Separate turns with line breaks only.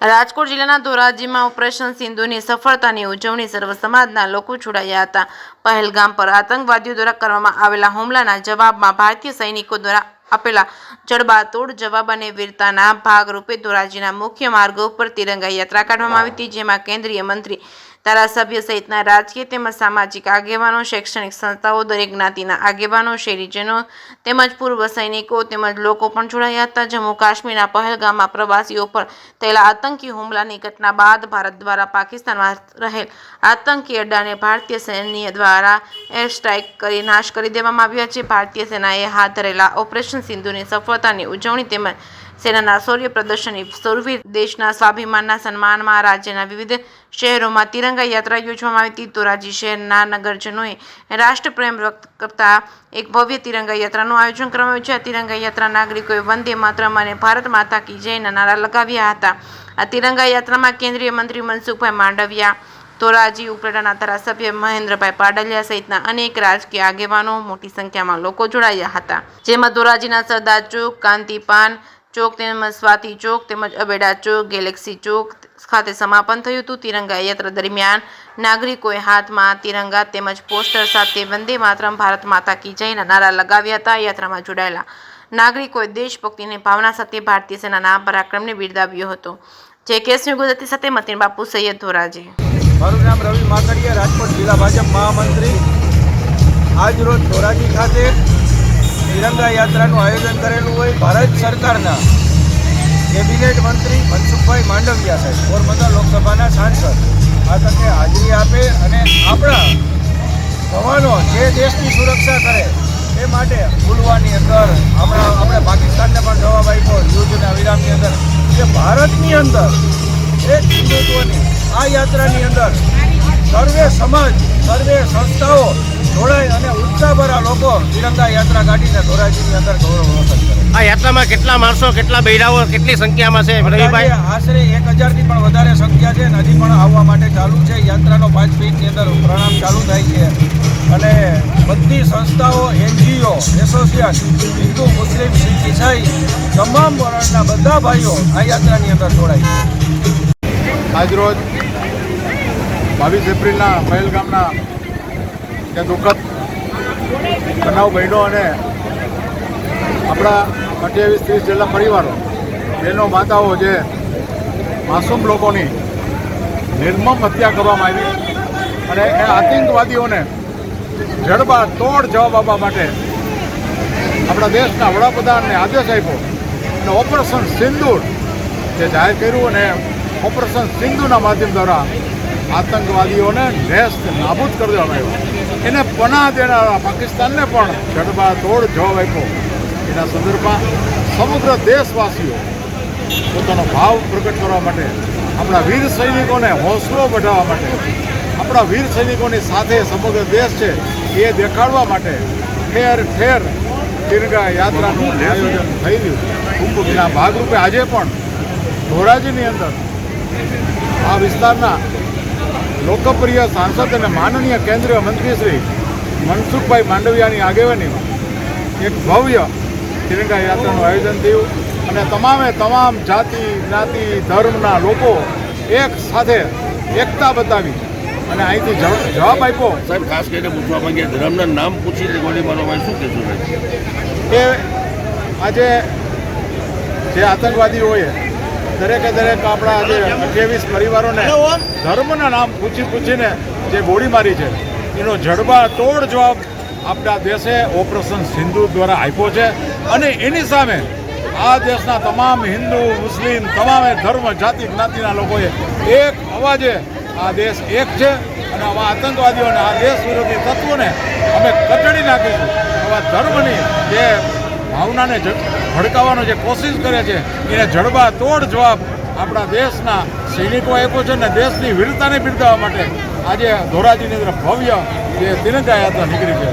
રાજકોટ જિલ્લાના ધોરાજીમાં ઓપરેશન સિંધુની સફળતાની ઉજવણી સર્વ સમાજના લોકો જોડાયા હતા। પહેલગામ પર આતંકવાદીઓ દ્વારા કરવામાં આવેલા હુમલાના જવાબમાં ભારતીય સૈનિકો દ્વારા આપેલા જડબાતોડ જવાબ અને વીરતાના ભાગરૂપે ધોરાજીના મુખ્ય માર્ગો પર તિરંગા યાત્રા કાઢવામાં આવી હતી, જેમાં કેન્દ્રીય મંત્રી, ધારાસભ્ય સહિતના રાજકીય તેમજ સામાજિક આગેવાનો, શૈક્ષણિક સંસ્થાઓ, દરેક જ્ઞાતિના આગેવાનો, શહેરીજનો તેમજ પૂર્વ સૈનિકો તેમજ લોકો પણ જોડાયા હતા। જમ્મુ કાશ્મીરના પહેલગામમાં પ્રવાસીઓ પર થયેલા આતંકી હુમલાની ઘટના બાદ ભારત દ્વારા પાકિસ્તાનમાં રહેલ આતંકી અડ્ડાને ભારતીય સૈન્ય દ્વારા એર સ્ટ્રાઇક કરી નાશ કરી દેવામાં આવ્યા છે। ભારતીય સેનાએ હાથ ધરેલા ઓપરેશન સિંધુની સફળતાની ઉજવણી તેમજ સેનાના શૌર્ય પ્રદર્શનની સ્વરૂપે દેશના સ્વાભિમાનના સન્માનમાં રાજ્યના વિવિધ શહેરોમાં તિરંગા યાત્રા યોજવામાં આવી હતી। ધોરાજી શહેરના નગરજનોએ રાષ્ટ્રપ્રેમ વ્યક્ત કરતા એક ભવ્ય તિરંગા યાત્રાનું આયોજન કરવામાં આવ્યું છે। આ તિરંગા યાત્રા નાગરિકોએ વંદે માતરમ અને ભારત માતા કી જયના નારા લગાવ્યા હતા। આ તિરંગા યાત્રામાં કેન્દ્રીય મંત્રી મનસુખભાઈ માંડવિયા, ધોરાજી ઉપલેટાના ધારાસભ્ય મહેન્દ્રભાઈ પાડલિયા સહિતના અનેક રાજકીય આગેવાનો મોટી સંખ્યામાં લોકો જોડાયા હતા, જેમાં ધોરાજીના સરદાર ચોક, કાંતિપાન ચોક તેમજ સ્વાતિ ચોક તેમજ અબેડા ચોક, ગેલેક્સી ચોક ખાતે સમાપન થયું હતું। તિરંગા યાત્રા દરમિયાન નાગરિકોએ હાથમાં તિરંગા તેમજ પોસ્ટર સાથે વંદે માતરમ, ભારત માતા કી જયના નારા લગાવ્યા હતા। યાત્રામાં જોડાયેલા નાગરિકોએ દેશભક્તિની ભાવના સાથે ભારતીય સેનાના પરાક્રમને બિરદાવ્યો હતો। જે કેસની ગુજરાતી સાથે મતીન બાપુ સૈયદ, ધોરાજી।
મારું નામ રવિ માકડિયા, રાજકોટ જિલ્લા ભાજપ મહામંત્રી। આજ રોજ ધોરાજી ખાતે તિરંગા યાત્રાનું આયોજન કરેલું હોય ભારત સરકારના કેબિનેટ મંત્રી મનસુખભાઈ માંડવિયા સાહેબ, પોરબંદર લોકસભાના સાંસદ આ તકે હાજરી આપે અને આપણા જવાનો જે દેશની સુરક્ષા કરે એ માટે ભૂલવાની અંદર આપણે પાકિસ્તાનને પણ જવાબ આપ્યો યુદ્ધના વિરામની અંદર કે ભારતની અંદર એક હિન્દુત્વની આ યાત્રાની અંદર સર્વે સમાજ, સર્વે સંસ્થાઓ જોડાય અને ઉત્સાહભરા લોકો તિરંગા યાત્રા કાઢીને ધોરાજીની અંદર ગૌરવ વખત કરે।
આ યાત્રામાં કેટલા માણસો, કેટલા બૈરાઓ, કેટલી સંખ્યામાં છે રવિભાઈ?
આશરે 1000થી પણ વધારે સંખ્યા છે અને હજી પણ આવવા માટે ચાલુ છે। યાત્રાનો 5 મિનિટની અંદર પ્રણામ ચાલુ થાય છે અને બધી સંસ્થાઓ, NGO, એસોસિએશન, હિન્દુ, મુસ્લિમ, શીખ, ઈસાઈ તમામ વર્ણના બધા ભાઈઓ આ યાત્રાની અંદર જોડાય છે।
આજરોજ 22 એપ્રિલના પહેલગામના જે દુઃખદ બનાવ બન્યો અને આપણા 28-30 જેટલા પરિવારો, બહેનો, માતાઓ જે માસૂમ લોકોની નિર્મમ હત્યા કરવામાં આવી અને એ આતંકવાદીઓને જડબાતોડ જવાબ આપવા માટે આપણા દેશના વડાપ્રધાનને આદેશ આપ્યો અને ઓપરેશન સિંદૂર જે જાહેર કર્યું અને ઓપરેશન સિંધુના માધ્યમ દ્વારા આતંકવાદીઓને નેસ્ત નાબૂદ કરી દેવામાં આવ્યો। એને પનાહ દેનારા પાકિસ્તાનને પણ જડબાતોડ જવાબ આપ્યો। એના સંદર્ભમાં સમગ્ર દેશવાસીઓ પોતાનો ભાવ પ્રગટ કરવા માટે, આપણા વીર સૈનિકોને હોંસલો વધારવા માટે, આપણા વીર સૈનિકોની સાથે સમગ્ર દેશ છે એ દેખાડવા માટે ઠેર ઠેર તિરંગા યાત્રાનું આયોજન થઈ રહ્યું। એના ભાગરૂપે આજે પણ ધોરાજીની અંદર આ વિસ્તારના લોકપ્રિય સાંસદ અને માનનીય કેન્દ્રીય મંત્રી શ્રી મનસુખભાઈ માંડવિયાની આગેવાનીમાં એક ભવ્ય તિરંગા યાત્રાનું આયોજન થયું અને તમામ જાતિ, જ્ઞાતિ, ધર્મના લોકો એક સાથે એકતા બતાવી અને અહીંથી જવાબ આપ્યો।
સાહેબ, ખાસ કરીને પૂછવા માંગે, ધર્મના નામ પૂછીને ગોળી મારવામાં શું કહેશું?
એ આજે જે આતંકવાદીઓએ દરેક આપણા જે 28 પરિવારોને ધર્મના નામ પૂછીને જે ગોળી મારી છે એનો જડબાતોડ જવાબ આપણા દેશે ઓપરેશન સિંધુ દ્વારા આપ્યો છે અને એની સામે આ દેશના તમામ હિન્દુ, મુસ્લિમ, તમામે ધર્મ, જાતિ, જ્ઞાતિના લોકોએ એક અવાજે આ દેશ એક છે અને આવા આતંકવાદીઓને, આ દેશ વિરોધી તત્વોને અમે કચડી નાખીશું। આવા ધર્મની જે ભાવનાને ભડકાવવાનો જે કોશિશ કરે છે એને જડબાતોડ જવાબ આપણા દેશના સૈનિકો આપ્યો છે અને દેશની વીરતાને બિરદાવવા માટે આજે ધોરાજીની અંદર ભવ્ય જે તિરંગા યાત્રા નીકળી છે।